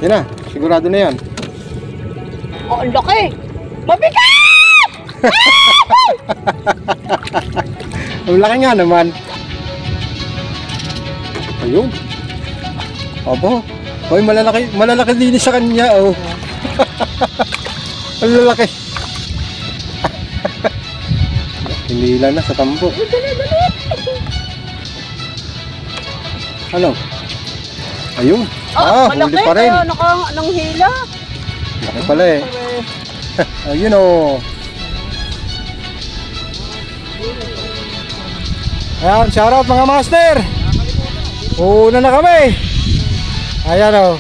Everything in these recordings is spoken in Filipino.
Yan na, sigurado na yan. Oh, ang laki! Mabigat! Ang laki nga naman. Ayun. Opo. Hoy, malalaki din sa kanya, oh. Ang lalaki. Hinila na sa tambo. Ano? Ayun. Huli pa rin. Nang hila. Laki pala eh. Ayun, oh. Ayan, shoutout mga master. Una na kami. Ayan, oh.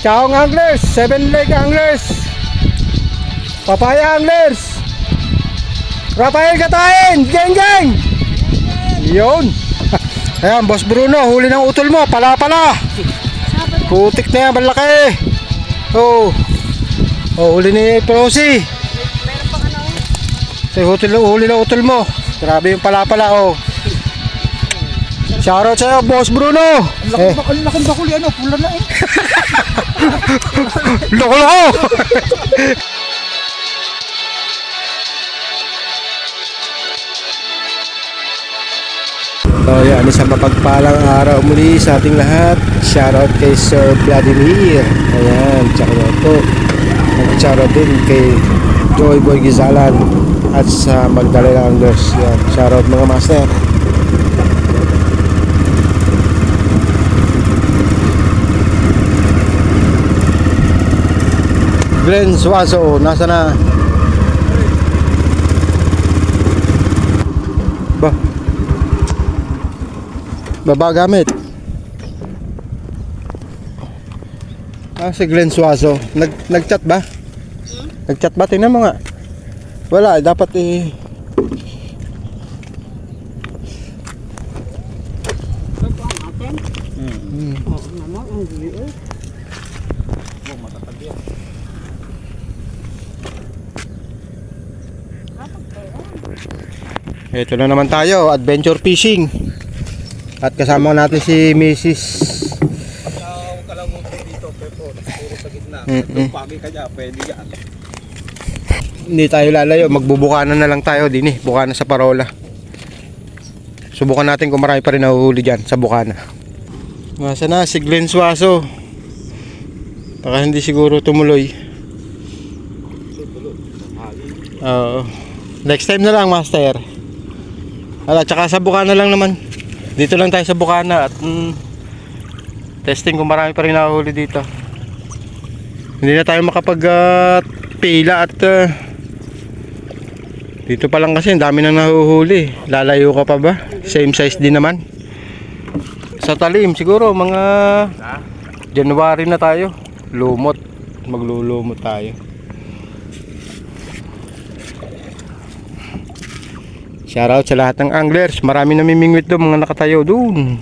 Chaong Anglers, 7 Leg Anglers, Papaya Anglers, Rafael Katayin, geng geng. Yun. Ayan, Boss Bruno, huli ng utol mo, pala. Putik na yan, malaki. Oh, huli ni Prosi. Huli ng utol mo. Grabe yung pala, oh. Shoutout sa'yo, Boss Bruno. Ang laking bakuli, ano, pula na eh. Loko! So yan, isang mapagpalang araw muli sa ating lahat. Shoutout kay Sir Vladimir. Ayan, tsaka na po. Shoutout din kay Joy Boy Gizalan at sa Magdalena Anglers. Yan, shoutout mga master. Glenn Suazo, nasa na? Baba gamit. Si Glenn Suazo. Nag-chat ba? Nag-chat ba? Tingnan mo nga. Wala, dapat Ito na naman tayo, adventure fishing. At kasama natin si Mrs. Huwag ka lang dito, Pepo. Puro sa gitna. Pagi ka dyan, pwede yan. Hindi tayo lalayo, magbubukanan na lang tayo din bukanan sa Parola. Subukan natin kung marami pa rin nahuhuli dyan sa bukana. Masa na si Glenn Suazo. Baka hindi siguro tumuloy. Next time na lang, master. Tsaka sa bukana lang naman. Dito lang tayo sa bukana at testing kung marami pa rin nahuhuli dito. Hindi na tayo makapag pila at dito pa lang kasi ang dami nang nahuhuli. Lalayo ka pa ba? Same size din naman. Sa talim siguro mga January na tayo. Lumot. Maglulumot tayo. Shoutout sa lahat ng anglers. Marami namimingwit doon, mga nakatayo doon.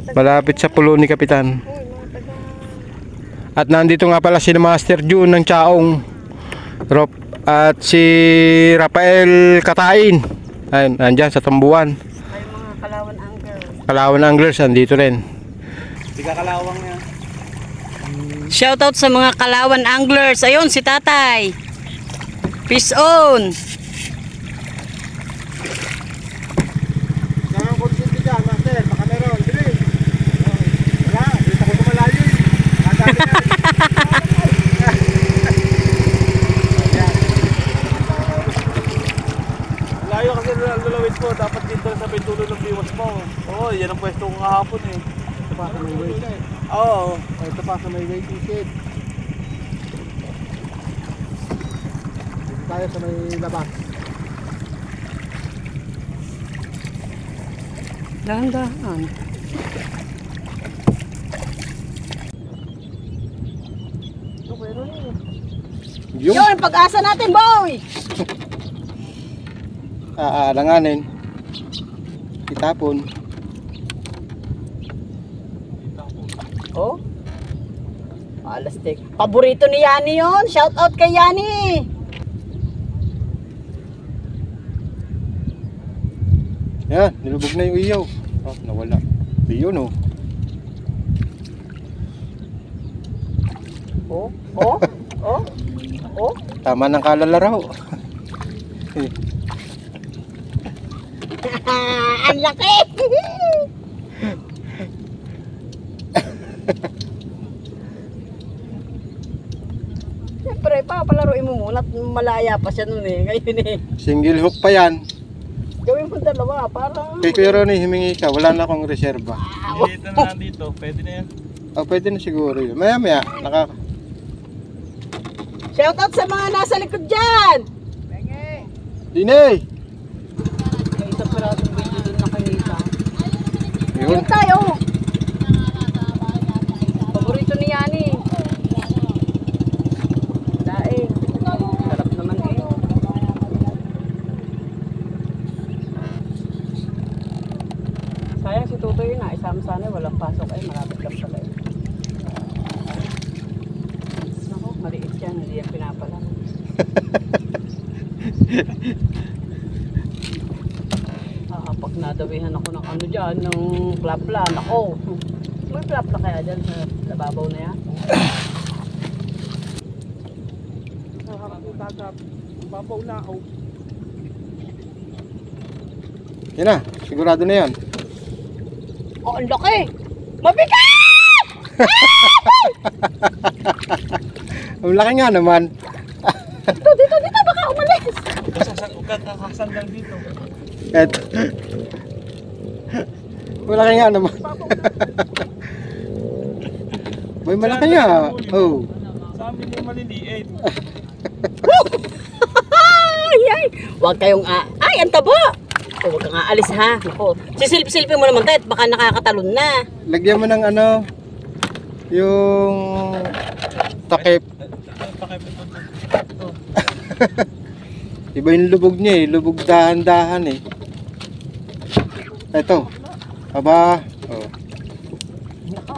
Malapit sa pulo ni Kapitan. At nandito nga pala si Master June ng Chaong Rob at si Rafael Katayin. Ayun, nandyan sa tambuan. Ay, mga Kalawan Anglers. Kalawan Anglers, nandito rin. Hindi ka kalawang yan. Shoutout sa mga Kalawan Anglers. Ayun, si Tatay. Peace on. Layo kasi lalawin ko, dapat dito sa pintulo ng biwas mo. Oo, yan ang pwesto ko kahapon eh. Ito pa sa may wait. Oo, ito pa sa may waiting shed. Dito tayo sa may labas. Dahan-dahan. Yun, pag-asa natin, boy! Aalanganin. Itapon. Oh? Alastik. Paborito ni Yani yun. Shout out kay Yani. Yan, nilubog na yung iyaw. Nawala. Yun, oh. Oh, oh, oh, oh. Tama ng kalalaro. Ang laki! Siyempre, papalaruin mo muna at malaya pa siya nun eh. Ngayon eh. Single hook pa yan. Gawin mo dalawa, parang... Kay Kuya Ronnie, humingi ka. Wala na akong reserba. Dito na lang dito. Pwede na yan. Pwede na siguro yun. Maya maya, Shoutout sa mga nasa likod dyan! Dinay! May isang paratong video dun nakalita. Yun. Yun tayo! Paborito ni Yani. Daing. Sarap naman eh. Sayang si Tutoy na. Isama sana walang pasok ay malapit lang pala eh. Naku, maliit yan. Hindi yan pinapala. Pag nadawihan ako ng ano dyan, ng plapla, nako. May plapla kaya dyan sa lababaw na yan? Babaw na ako. Yan na, sigurado na yan. Oh, ang laki! Mabigat! Ang laki nga naman. Dito, baka umalis! Kakasandang dito. Et. Malaki nga naman. Boy, malaki nga. Oh. Sa amin yung maliliit. Ay! Huwag kayong ay, ang tabo! Oh, huwag kang aalis ha. Nako. Sisilpi-silpi mo naman tayo at baka nakakatalon na. Lagyan mo ng ano, yung takip. Iba yung lubog niya eh. Lubog dahan-dahan eh. Ito. Aba. Oh. Nako.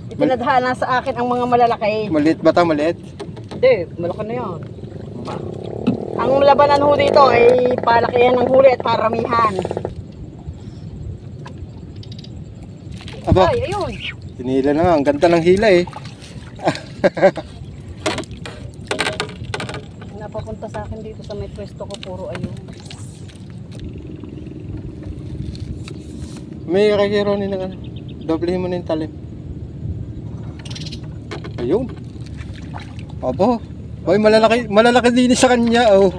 Itinadhana sa akin ang mga malalaki. Maliit ba ito? Maliit? Hindi, malaki na yan. Ang labanan ho dito ay palakihan ng huli at paramihan. Aba. Ay, ayun. Hinila na nga. Ang ganda ng hila eh. Napapunta sa akin dito sa may pwesto ko, puro ayun. May kay Ronnie ng ano. Doblehin mo na yung talim. Ayun. Aba. Boy, malalaki din sa kanya. Oh.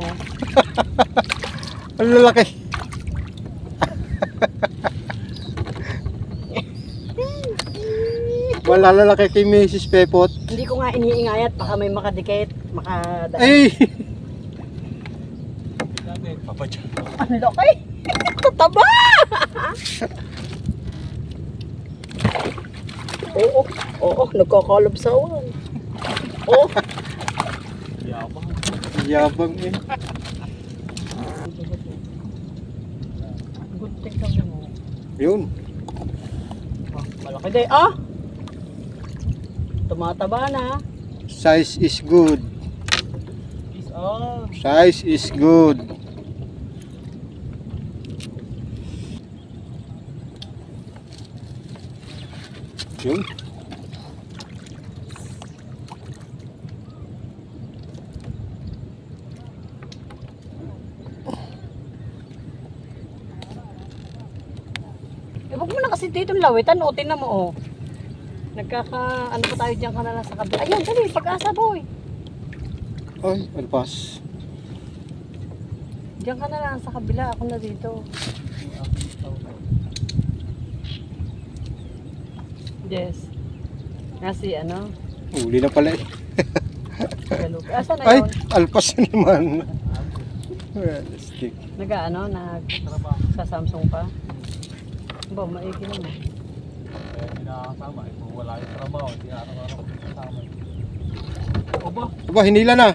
Malalaki. Malalaki kay Mrs. Pepot. Hindi ko nga iniingayat, baka may makadikit, makadaan. Ay! Papadyan. Ang laki! Tataba! Oo, nagkakalabsawan. Oo. Yabang. Yabang eh. Gunting lang mo. Yun. Malaki din, ah! Tumataba na. Size is good. Is on. Size is good. Yun. Huwag mo na kasi dito lawitan, o tingnan mo, oh. Ano pa tayo dyan ka na lang sa kabila. Ayun, dali, pag-asa, boy. Ay, alpas. Diyan ka na lang sa kabila, ako na dito. Yes. Kasi ano, Uli na pala eh. galug. Asa na Ay, yun? alpas na naman. Well, stick. Sa Samsung pa. Ba, maigi naman. Hindi nakakasama. Kung wala yung trabaho, hindi araw-araw kasama. Oba. Aba, hinila na.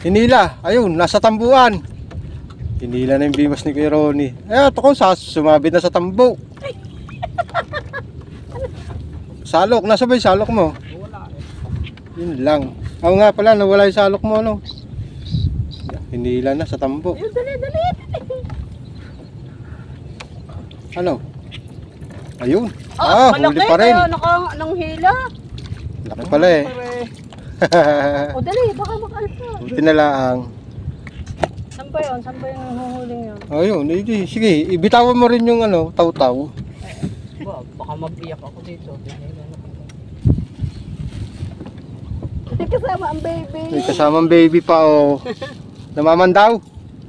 Hinila. Ayun, nasa tambuan. Hinila na yung bimas ni Kuya Ronnie. Eh, ito ko, sumabit na sa tambo. Salok, nasa ba yung salok mo? Wala eh. Yun lang. Oo nga pala, nawala yung salok mo, no? Hinila na sa tambo. Ayun, dali. Ano? Ayun. Oh, Huli malaki pa rin. kaya nang hila. Laki pala eh. O dali, baka makalpa. Buti na lang. Saan ba yun? Saan ba yung huhuling yun? Oh, yun. Sige, ibitawan mo rin yung ano, taw-taw. Baka mag-iyak ako dito. Hindi kasama ang baby. May kasamang baby pa oh. Namamandaw.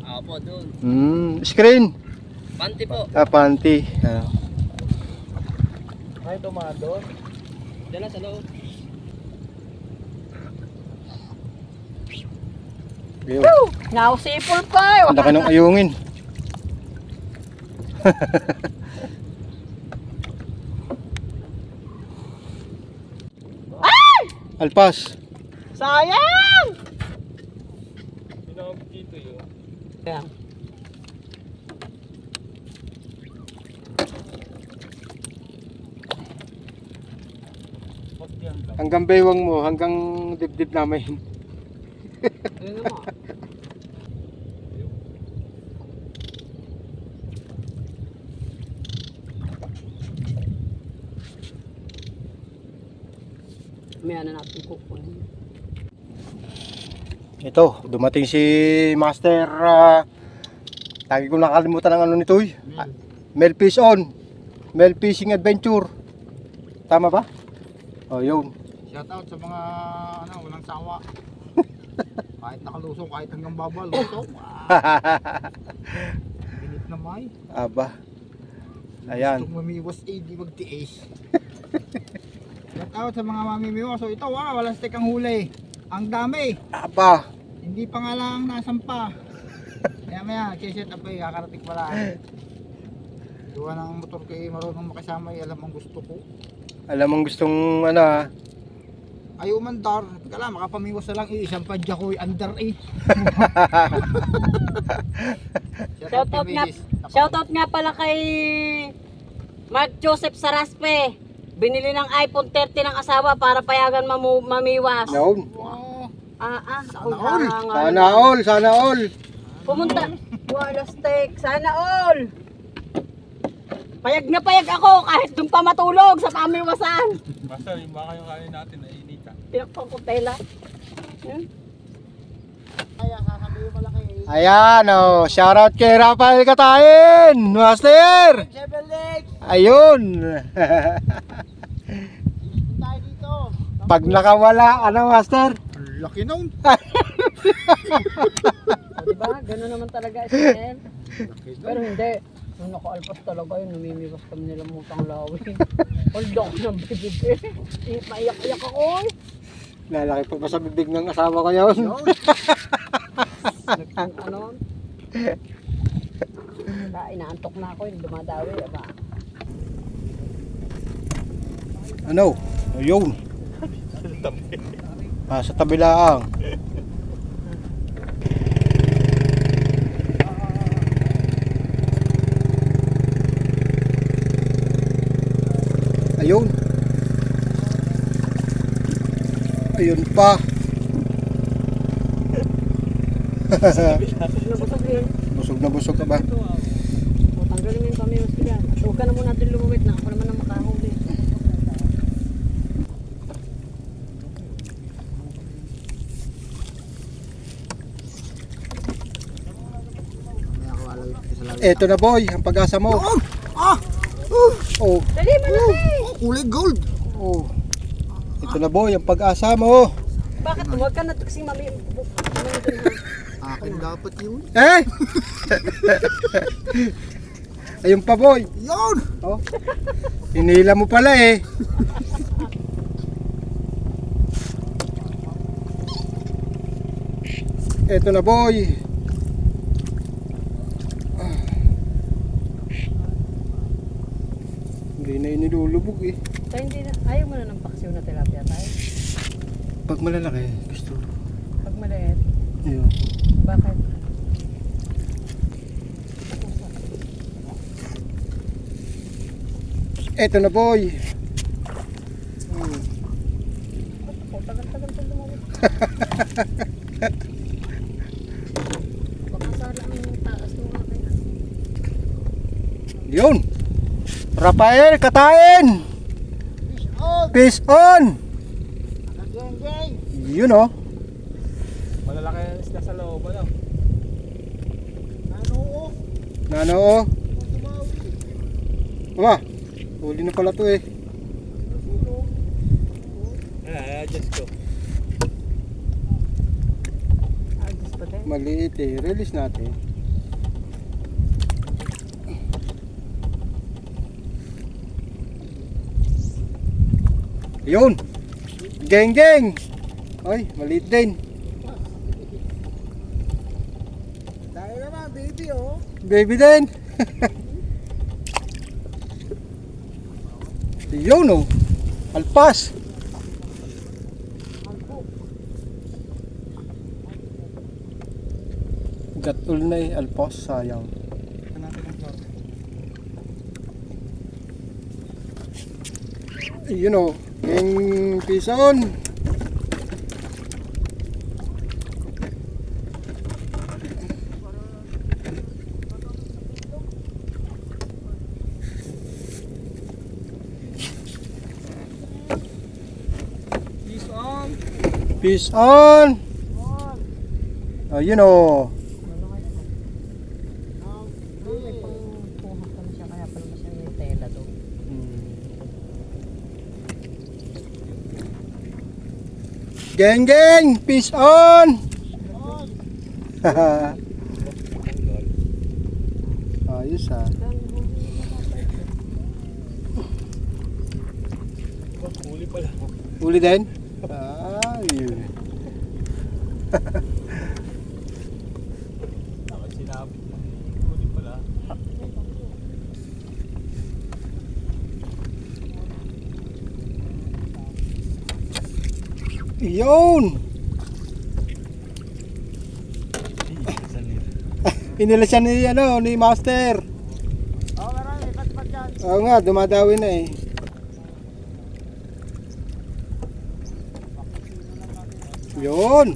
Opo, doon. Screen. Panty po. Panty. Ay, tumador. Diyan na sa loob. Yun. Nausipol pa. Ang laki ng ayungin. Ay! Alpas. Sayang! Pinawag dito yun. Ayan. Wag yan lang. Hanggang baywang mo, hanggang dibdib namin. Ayun naman. May ano natin kukunin. Ito, dumating si Master. Lagi ko nakalimutan ang ano nito eh. Mel Fish On. Mel Fishing Adventure. Tama ba? Oh, yun. Shout out sa mga walang sawa. Kahit nakalusong, kahit hanggang baba, lusong. Bilit na may. Aba. Ayan. Itong mamiwas di magtiis. Shout out sa mga mamimiwas. So ito walang stick ang huli. Ang dami. Aba. Hindi pa nga lang nasampa. Kaya maya, set up eh, kakarating pala. Gawa ng motor ko eh, marunong makasama eh, alam ang gusto ko. Alam mong gustong ano ha. Ay umandar, teka lang, makapamiwas na lang eh, isang padya ko eh, under eh. Shoutout nga pala kay Mark Joseph Saraspe. Binili ng iPhone 30 ng asawa para payagan mamiwas. Noon. Sana Sana all. all, sana all. Pumunta. Wala steak. Sana all. Payag na payag ako kahit doon pa matulog sa pamiwasan. Basta yung baka yung kanin natin ay inita. Tinakpang ko tela. Kaya sasabihin mo laki eh. Ayan oh, shoutout kay Rafael Katayin, Master. 7 legs! Ayun. Tayo dito. Pag nakawala, ano Master? Laki nun. Diba? Gano'n naman talaga SL. Pero hindi. Nung nakaalpas talaga yun, namimiwas kami nila mutang lawi. Hold on ng bibig eh. Maiyak-iyak ako eh. Lalaki pa ba sa bibig ng asawa ko yun? Ano? Inaantok na ako yung dumadawi. Diba? Ano? Ayun. Sa tabi lang. Ayun. Ayun pa. Busog na busog ka ba? O, tanggalin mo yung pamiwas ko dyan. Huwag ka na muna natin lumawit na. Ako naman ang makahuli. Eto na boy, ang pag-asa mo. Oh, Dali, malaki! Kulay gold! oh. Ito na boy, ang pag-asa mo. Bakit? Huwag ka na tuksing mami. Akin dapat yun. Eh! Ayun pa boy. Yun! Oh. Hinila mo pala eh. Eto na boy. Hindi na inilulubog eh. Tayo hindi na. Ayaw mo na ng paksiw na tilapia tayo. Pag malalaki, gusto. Pag maliit. Ayun. Bakit? Eto na boy. O, tagal-tagal sa lumawit. Baka sala ang taas ng akin. Yun. Rafael Katayin. Fish on. Yun oh. Malalaki ang isda sa loob, ano? Nano oh. Aba, huli na pala to eh. Adjust ko. Agos pa din. Maliit eh. Release natin. Yun. Geng geng. Ay, maliit din. Tayo naman, baby, oh. Baby din. Yun oh. Alpas. Gatol na eh. Alpas. Sayang. Yun oh. Yung pison. Peace on. Peace on. Oh, yun oh. May pangpuhang ka na siya, kaya pala masyang may tela doon. Geng geng, peace on. Ayos ah. Huli pala. Uli din? Ah, yun. Dapat sinabi. Huli pala. Yun. Inila siya ni ano, ni Master. Oh, marami. Pat dyan. Oo nga, dumadawi na eh. Yun.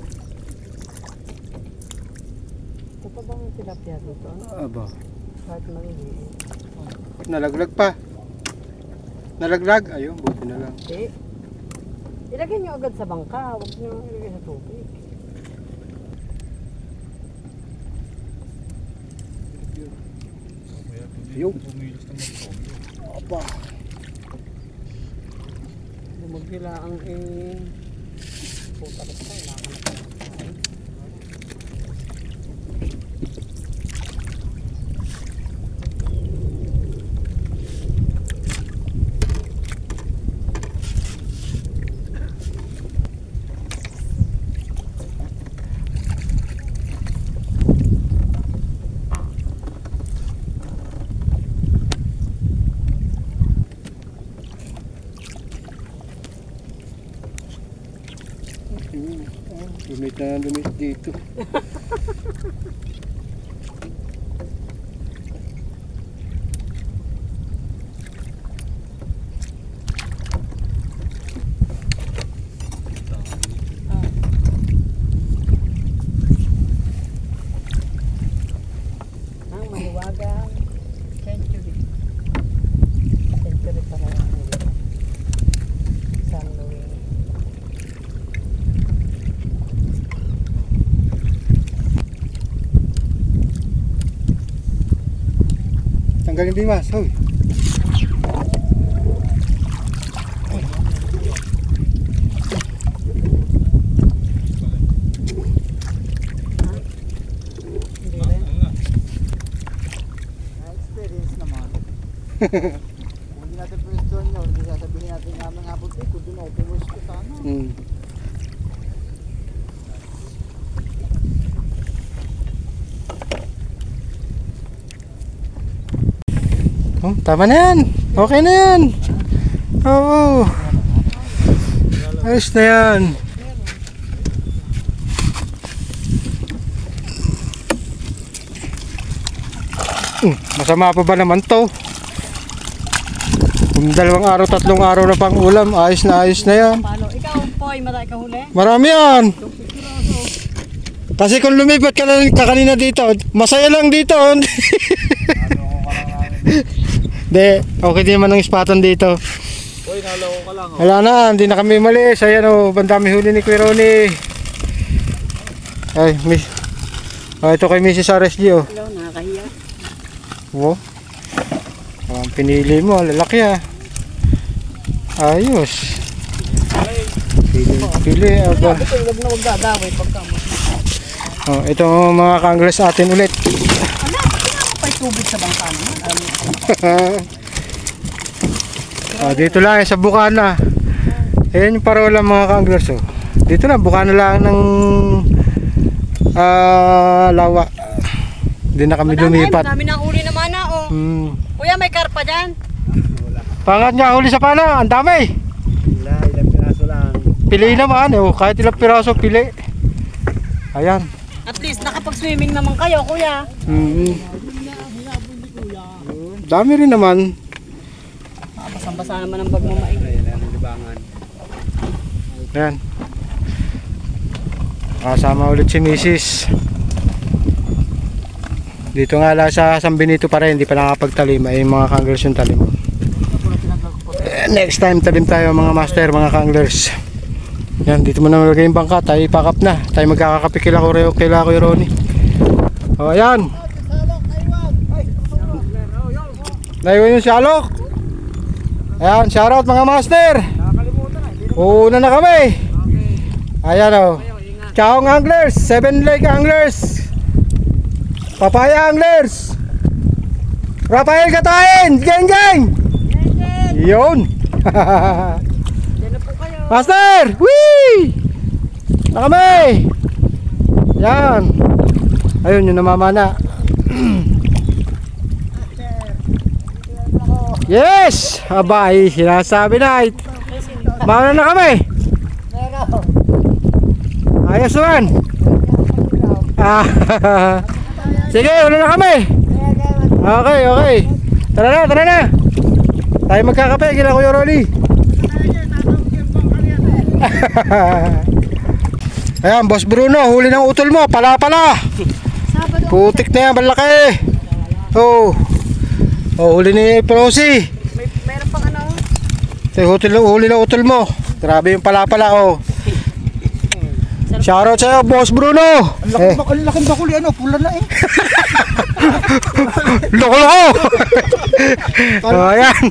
Ito pa bang tilapia dito? Aba, Kahit maliliit. nalaglag pa. Nalaglag? Ayun, buti na lang. Eh, ilagay nyo agad sa bangka, huwag nyo ilagay sa tubig. Yun. Bumilos naman ito. Aba. Lumagila ang puta ko pa, wala ka na. Lumit na lumit dito. Ang mahiwagang century. Century para lang nila. San Luis. Tanggalin bimas, hoy. Hindi rin. Experience naman. Kung hindi natin pwestuhan nyo, hindi sasabihin natin namin nga puti, kung doon ako pumwesto sana. Oh, tama na yan. Okay na yan. Oo. Ayos na yan. Masama pa ba naman to? Kung 2 araw, 3 araw na pang ulam, ayos na yan. Palo. Ikaw, Poy, mara ikaw huli? Marami yan. Kasi kung lumipat ka na kanina dito, masaya lang dito. De, okay din naman ang ispatan dito. Uy, naloko ka lang. Wala na, hindi na kami malis. Ayan o, bandami huli ni Kuya Ronnie. Ay, miss. Ito kay Mrs. RSG o. Hello, nakakahiya. Wow. Ang pinili mo, lalaki ah. Ayos. Pili. Aba. Sabi ko, huwag na huwag dadaway pagka mo. Oh, ito mga kanglers atin ulit. Ano? Pa'y tubig sa bangka naman. Dito lang sa Bukana. Ayan yung parola mga kanglers oh. Dito na, Bukana lang ng lawa. Hindi na kami lumipat. Madami na uli naman na oh. Kuya, may karpa dyan. Pangat nga huli sa pana, ang dami. Ilang piraso lang. Pili naman oh, kahit ilang piraso pili. Ayan. At least nakapag-swimming naman kayo, kuya. Dami rin naman. Basang-basa naman ang bagmamain. Ayan ang libangan. Ayan. Kasama ulit si Mrs. Dito nga lang sa San Benito pa rin, hindi pa nakapagtalim. Ay mga kanglers yung talim. Next time talim tayo mga master, mga kanglers. Yan, dito mo na malagay yung bangka. Tayo ipakap na. Tayo magkakape kila Kuya Ronnie. O ayan. Naiwan yung shalok. Ayan, shoutout mga master. Una na kami. Ayan o. Ciao anglers, 7 leg anglers. Papaya anglers. Rafael Katain, geng geng. Yun. Yan na po kayo. Master! Whee! Na kami! Yan. Ayun yung namamana. Yes! Abay, sinasabi na. Mauna na kami. Ayos naman. Sige, una na kami. Okay, okay. Tara na. Tayo magkakape, kila Kuya Ronnie. Ayan, Boss Bruno, huli ng utol mo, pala. Putik na yan, malaki. Oh, huli ni Prosi. Meron pang ano? Huli ng utol mo. Grabe yung pala oh. Shoutout sa'yo, Boss Bruno. Ang laking bakuli, ano, pula na eh. Loko. Oh, ayan.